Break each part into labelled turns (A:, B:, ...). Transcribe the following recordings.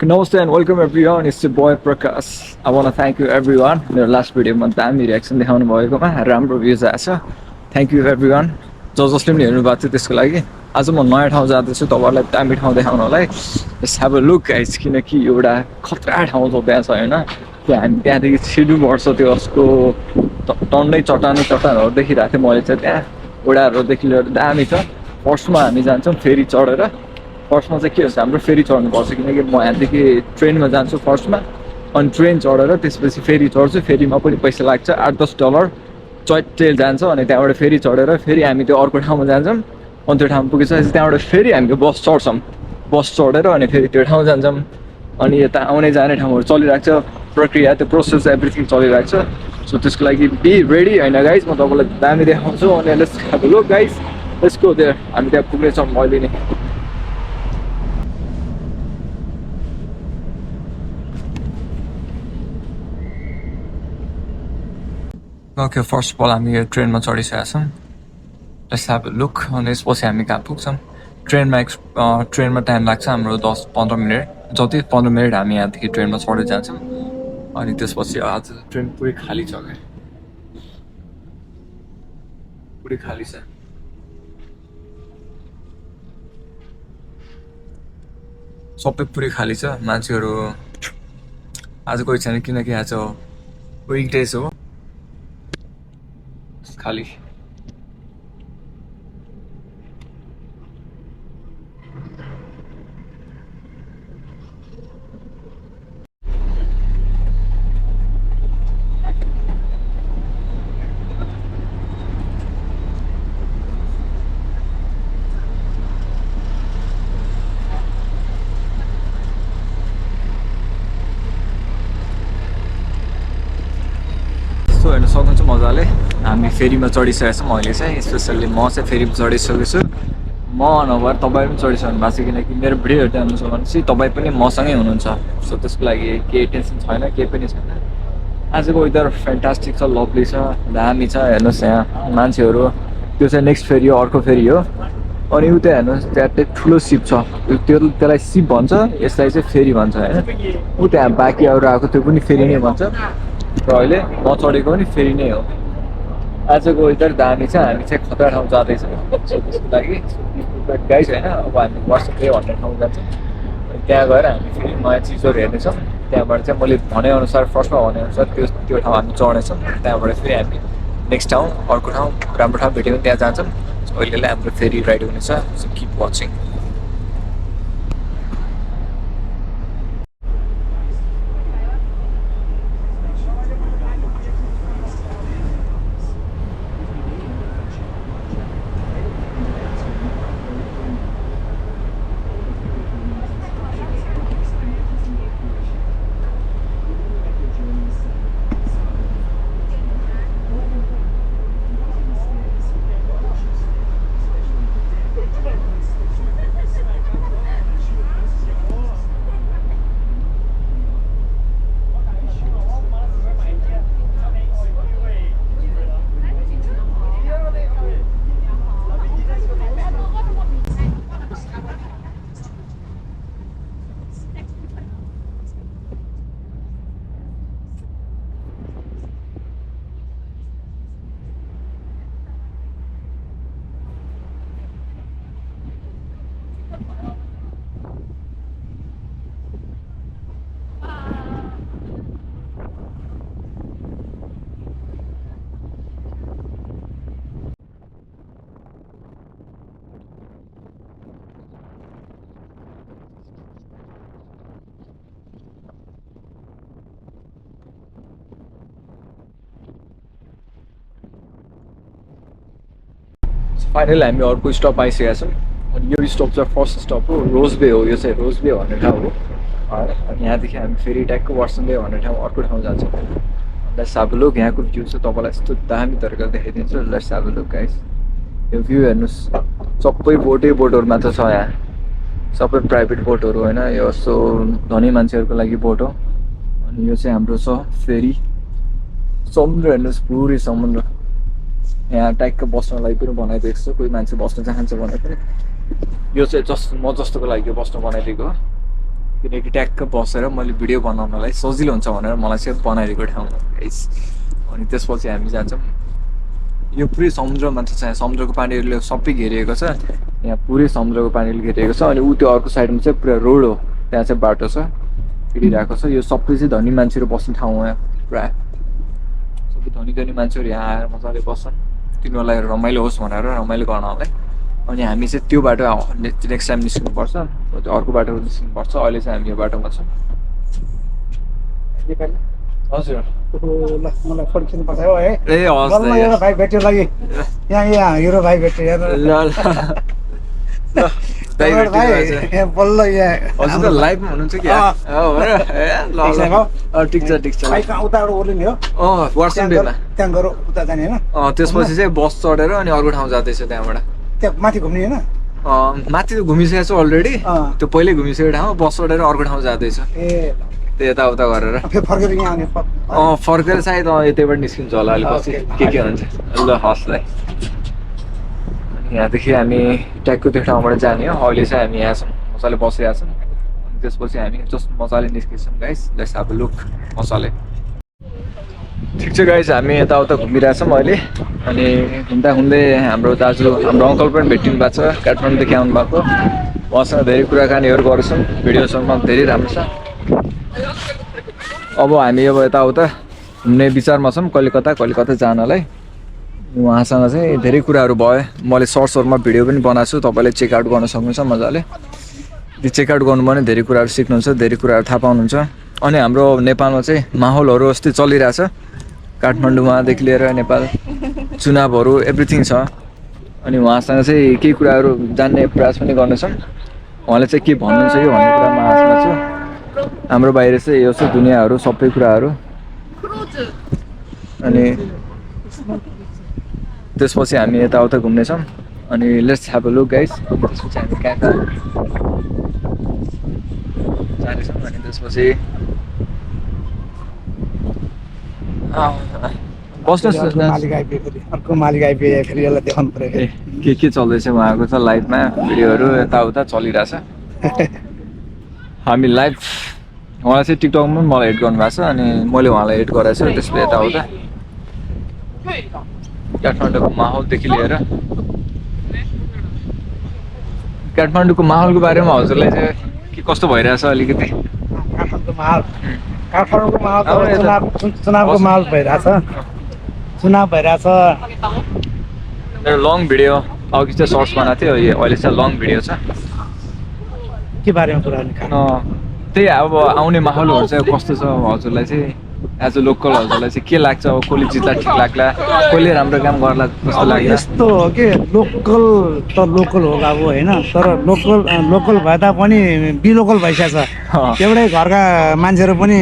A: Namaste and welcome everyone. It's your boy Prakash. I want to thank you everyone. मेरो last भिडियोमा दामी reaction देखाउनु भएकोमा राम्रो भ्युज आएछ. Thank you everyone. जसले पनि हेर्नु भएको थियो त्यसको लागि. आज म नयाँ ठाउँ जाँदैछु तपाईँहरूलाई दामी ठाउँ देखाउनलाई. Let's have a look guys, किनकि एउटा खतरा ठाउँ छ त्यहाँ छ हैन. हामी त्यहाँदेखि छिर्नुपर्छ त्यो उसको टन्नै चट्टानहरू देखिरहेको थियो मैले चाहिँ त्यहाँ ओडाहरूदेखि लिएर दामी छ. फर्स्टमा हामी जान्छौँ फेरि चढेर. फर्स्टमा चाहिँ के हुन्छ हाम्रो फेरि चढ्नुपर्छ किनकि म यहाँदेखि ट्रेनमा जान्छु फर्स्टमा अनि ट्रेन चढेर त्यसपछि फेरि चढ्छु. फेरिमा पनि पैसा लाग्छ $8-10 चट्टेल जान्छ अनि त्यहाँबाट फेरि चढेर फेरि हामी त्यो अर्को ठाउँमा जान्छौँ. अनि त्यो ठाउँ पुगिसकेपछि त्यहाँबाट फेरि हामी बस चढ्छौँ. बस चढेर अनि फेरि त्यो ठाउँ जान्छौँ. अनि यता आउने जाने ठाउँहरू चलिरहेको छ. प्रक्रिया त्यो प्रोसेस एभ्रिथिङ चलिरहेको छ. सो त्यसको लागि बी रेडी होइन गाइज. म तपाईँलाई दामी देखाउँछु अनि let's have a look guys. Let's go there. हामी त्यहाँ पुग्नेछौँ मैले नै. ओके फर्स्ट अफ अल हामी यो ट्रेनमा चढिसकेका छौँ. लेट्स ह्याभ अ लुक अनि यसपछि हामी कहाँ पुग्छौँ. ट्रेनमा टाइम लाग्छ हाम्रो 10-15 मिनट. जति 15 मिनट हामी यहाँदेखि ट्रेनमा चढेर जान्छौँ. अनि त्यसपछि आज ट्रेन पुरै खाली छ क्या. पुरै खाली छ. सबै पुरै खाली छ. मान्छेहरू आज कोही छैन किनकि आज विक डेज हो. खाली हेर्न सक्नुहुन्छ मजाले. हामी फेरीमा चढिसकेको छौँ. अहिले चाहिँ स्पेसल्ली म चाहिँ फेरीमा चढिसकेको छु. म नभएर तपाईँ पनि चढिसक्नु भएको छ किनकि मेरो भिडियो हेर्दै हुनुहुन्छ भनेपछि तपाईँ पनि मसँगै हुनुहुन्छ. सो त्यसको लागि केही टेन्सन छैन, केही पनि छैन. आजको वेदर फ्यान्टास्टिक छ, लभली छ, दामी छ. हेर्नुहोस् यहाँ मान्छेहरू. त्यो चाहिँ नेक्स्ट फेरी हो, अर्को फेरी हो. अनि उता हेर्नुहोस् त्यहाँ ठुलो सिप छ. त्यसलाई सिप भन्छ, यसलाई चाहिँ फेरी भन्छ होइन. ऊ त्यहाँ बाँकी अरू आएको त्यो पनि फेरी नै भन्छ. र अहिले म चढेको पनि फेरि नै हो. आजको वेदर दामी छ. हामी चाहिँ खतरा ठाउँ जाँदैछौँ. सो त्यसको लागि गाइज होइन. अब हामी वर्षकै भन्ने ठाउँ जान्छौँ. त्यहाँ गएर हामी फेरि नयाँ चिजहरू हेर्नेछौँ. त्यहाँबाट चाहिँ मैले भनेअनुसार फर्स्टमा भनेअनुसार त्यो ठाउँ हामी चढ्नेछौँ. त्यहाँबाट फेरि हामी नेक्स्ट ठाउँ अर्को ठाउँ राम्रो ठाउँ भेट्यो भने त्यहाँ जान्छौँ. अहिलेलाई हाम्रो फेरि राइड हुनेछ. So keep watching. फाइनली हामी अर्को स्टप आइसकेका छौँ. अनि यो स्टप चाहिँ फर्स्ट स्टप हो. रोजबे हो. यो चाहिँ रोजबे भन्ने ठाउँ हो. अनि यहाँदेखि हामी फेरि ट्याक्क वासनबे भन्ने ठाउँ अर्को ठाउँ जान्छौँ. Let's have a look. यहाँको भ्यू चाहिँ तपाईँलाई यस्तो दामी तरिकाले देखाइदिन्छु. Let's have a look guys. यो भ्यू हेर्नुहोस्. सबै बोटहरू मात्र छ यहाँ. सबै प्राइभेट बोटहरू होइन. यो यस्तो धनी मान्छेहरूको लागि बोट हो. अनि यो चाहिँ हाम्रो छ फेरि. समुद्र हेर्नुहोस्, पुरै समुद्र. यहाँ ट्याक्क बस्नलाई पनि बनाइदिएको छ. कोही मान्छे बस्न चाहन्छ भने पनि यो चाहिँ म जस्तोको लागि बस्न बनाइदिएको हो. किनकि ट्याक्क बसेर मैले भिडियो बनाउनलाई सजिलो हुन्छ भनेर मलाई चाहिँ बनाइदिएको ठाउँ गाइस। अनि त्यसपछि हामी जान्छौँ। यो पुरै समुद्रमा चाहिँ समुद्रको पानीहरूले सबै घेरिएको छ। यहाँ पुरै समुद्रको पानीले घेरिएको छ। अनि ऊ त्यो अर्को साइडमा चाहिँ पुरा रोड हो, त्यहाँ चाहिँ बाटो छ हिँडिरहेको छ। यो सबै चाहिँ धनी मान्छेहरू बस्ने ठाउँ हो। यहाँ पुरा सबै धनी धनी मान्छेहरू यहाँ आएर मजाले बस्छन्, तिनीहरूलाई रमाइलो होस् भनेर, रमाइलो गर्नलाई। अनि हामी चाहिँ त्यो बाटो नेक्स्ट टाइम निस्किनुपर्छ, त्यो अर्को बाटो निस्किनुपर्छ। अहिले चाहिँ हामी यो बाटोमा छौँ। हजुर
B: ल मलाई फर्किनु पर्छ हो है।
A: ए हस्
B: बल्ल एउटा भाइ भेट्यो लागि यहाँ हिरो भाइ भेट्यो
A: ल
B: भाइ बल्ल यहाँ
A: हजुर त लाइभमा हुनुहुन्छ कि? ठिक छ ठिक छ।
B: भाइ कहाँ उताबाट ओर्लिने हो?
A: वाट्सएप डेमा
B: त्यहाँ गएर उता जाने होइन?
A: त्यसपछि चाहिँ बस चढेर अनि अर्को ठाउँ जाँदैछ त्यहाँबाट।
B: त्यहाँ माथि घुम्ने होइन?
A: माथि त घुमिसकेको छु अलरेडी, त्यो पहिल्यै घुमिसकेको ठाउँ बस चढेर अर्को ठाउँ जाँदैछ।
B: ए
A: त्यो यताउता गरेर
B: फेरि फर्केर यहाँ आउने
A: फर्केर सायद यतैबाट निस्किन्छ होला अलिक पछि के हुन्छ। ल हस्लाई यहाँदेखि हामी ट्याकको त्यो ठाउँबाट जाने हो। अहिले चाहिँ हामी यहाँ छौँ, मजाले बसिरहेको छौँ। अनि त्यसपछि हामी जस्ट मजाले निस्किन्छौँ guys. Let's have a look मजाले। ठिक छ गाइस, हामी यताउता घुमिरहेछौँ अहिले। अनि घुम्दा घुम्दै हाम्रो दाजु, हाम्रो अङ्कल पनि भेटिनु भएको छ, काठमाडौँदेखि आउनु भएको। उहाँसँग धेरै कुराकानीहरू गरेछौँ, भिडियोसम्म धेरै राम्रो छ। अब हामी अब यताउता घुम्ने विचारमा छौँ कलिकता जानलाई। उहाँसँग चाहिँ धेरै कुराहरू भयो। मैले सर्ट्सहरूमा भिडियो पनि बनाएको छु, तपाईँले चेकआउट गर्न सक्नुहुन्छ मजाले। त्यो चेकआउट गर्नु भने धेरै कुराहरू सिक्नुहुन्छ, धेरै कुराहरू थाहा पाउनुहुन्छ। अनि हाम्रो नेपालमा चाहिँ माहौलहरू अस्ति चलिरहेछ, काठमाडौँमादेखि लिएर नेपाल चुनावहरू एभ्रिथिङ छ। अनि उहाँसँग चाहिँ केही कुराहरू जान्ने प्रयास पनि गर्नेछौँ। उहाँले चाहिँ के भन्नुहुन्छ कि भन्ने कुरामा आशमा छु। हाम्रो बाहिर चाहिँ यो छ दुनियाँहरू, सबै कुराहरू। अनि त्यसपछि हामी यताउता घुम्नेछौँ। अनि let's have a look guys. त्यसपछि हामी कहाँ जानेछौँ। अनि त्यसपछि बस्नुहोस्।
B: अर्को मालिक आइपुग्यो फेरि यसलाई देखाउनु पऱ्यो।
A: के चल्दैछ उहाँको त लाइभमा भिडियोहरू यताउता चलिरहेछ। हामी लाइभ उहाँलाई चाहिँ टिकटकमा पनि मलाई एड गर्नुभएको छ अनि मैले उहाँलाई एड गराएको छु। त्यसपछि यताउता काठमाडौँको माहौलदेखि लिएर काठमाडौँको माहौलको बारेमा हजुरलाई चाहिँ के कस्तो भइरहेछ अलिकति?
B: काठमाडौँको माहौल चुनावको माहौल भइरहेछ। चुनाव भइरहेछ।
A: मेरो लङ भिडियो अघि चाहिँ सर्ट्स बनाएको थियो, अहिले चाहिँ लङ भिडियो छ।
B: के बारेमा कुरा गर्ने?
A: त्यही अब आउने माहौलहरू चाहिँ कस्तो छ हजुरलाई चाहिँ एज अ लोकल हजुरलाई चाहिँ के लाग्छ? अब कसले जित्दा ठिक लाग्ला, कसले राम्रो काम गर्ला जस्तो लाग्यो?
B: यस्तो हो कि लोकल त लोकल हो अब होइन, तर लोकल भए तापनि बिलोकल भइसकेको छ। एउटै घरका मान्छेहरू पनि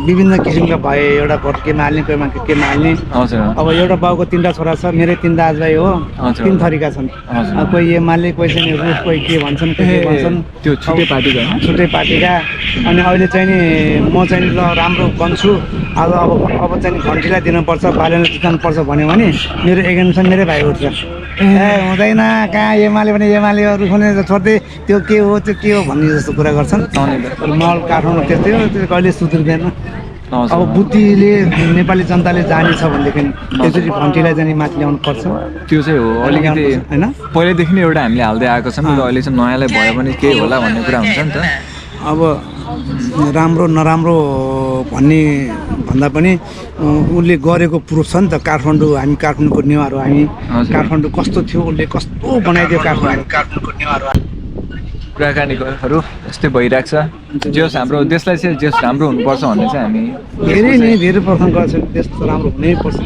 B: विभिन्न किसिमका भए, एउटा भोट केमा हाल्ने, कोही मान्छे केमा हाल्ने।
A: हजुर।
B: अब एउटा बाउको 3टा छोरा छ, मेरै 3 दाजुभाइ हो, 3 थरीका छन्। कोही एमाले, कोही चाहिँ रुस, कोही के भन्छन्, कोही के भन्छन्।
A: त्यो छुट्टै पार्टीका
B: छुट्टै पार्टीका। अनि अहिले चाहिँ नि म चाहिँ ल राम्रो बन्छु, अब चाहिँ घन्टीलाई दिनुपर्छ, बालेलाई जिताउनुपर्छ भन्यो भने मेरो एगेन्स्ट मेरै भाइ उठ्छ। हुँदैन, कहाँ एमाले भने एमालेहरू पनि छोड्दै त्यो के हो भन्ने जस्तो कुरा गर्छन्। माहौल काठमाडौँ त्यस्तै हो, त्यो कहिले सुध्रिँदैन। अब बुद्धिले नेपाली जनताले जानेछ भनेदेखि त्यसरी घन्टीलाई चाहिँ माथि ल्याउनु पर्छ।
A: त्यो चाहिँ हो अलिकति
B: होइन,
A: पहिल्यैदेखि नै एउटा हामीले हाल्दै आएको छौँ। अहिले चाहिँ नयाँलाई भयो भने केही होला भन्ने कुरा हुन्छ नि त।
B: अब राम्रो नराम्रो भन्ने भन्दा पनि उसले गरेको प्रुफ छ नि त। काठमाडौँ, हामी काठमाडौँको नेवार हो, हामी काठमाडौँ कस्तो थियो, उसले कस्तो बनाइदियो काठमाडौँको नेवार हो।
A: कुराकानीहरू यस्तै भइरहेको छ। जस हाम्रो देशलाई चाहिँ जस राम्रो हुनुपर्छ भन्ने चाहिँ हामी
B: धेरै प्रश्न गर्छ। देश राम्रो हुनैपर्छ।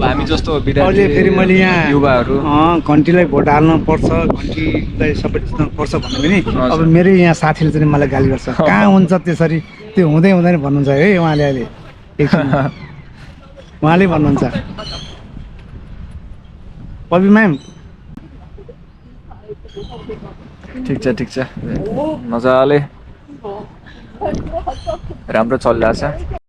A: हामी जस्तो
B: अहिले फेरि मैले यहाँ
A: युवाहरू
B: घन्टीलाई भोट हाल्नु पर्छ, घन्टीलाई सबै जित्नु पर्छ भन्यो भने अब मेरै यहाँ साथीले चाहिँ मलाई गाली गर्छ। कहाँ हुन्छ त्यसरी, त्यो हुँदैन भन्नुहुन्छ है उहाँले। अहिले उहाँले भन्नुहुन्छ पबी म्याम।
A: ठिक छ मजाले राम्रो चलिरहेछ।